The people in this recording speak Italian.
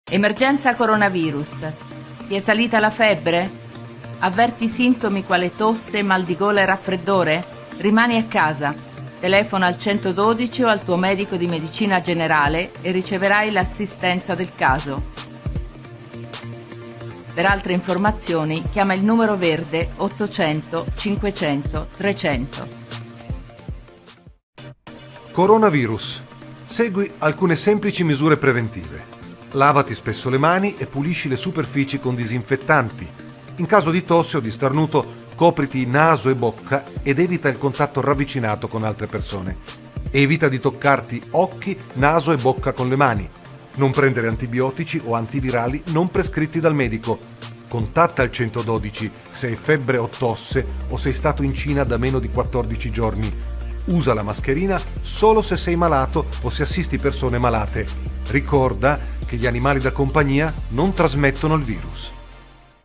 Emergenza coronavirus. Ti è salita la febbre? Avverti sintomi quale tosse, mal di gola e raffreddore? Rimani a casa. Telefona al 112 o al tuo medico di medicina generale e riceverai l'assistenza del caso. Per altre informazioni chiama il numero verde 800 500 300. Coronavirus. Segui alcune semplici misure preventive. Lavati spesso le mani e pulisci le superfici con disinfettanti. In caso di tosse o di starnuto, copriti naso e bocca ed evita il contatto ravvicinato con altre persone. Evita di toccarti occhi, naso e bocca con le mani. Non prendere antibiotici o antivirali non prescritti dal medico. Contatta il 112 se hai febbre o tosse o sei stato in Cina da meno di 14 giorni. Usa la mascherina solo se sei malato o se assisti persone malate. Ricorda che gli animali da compagnia non trasmettono il virus.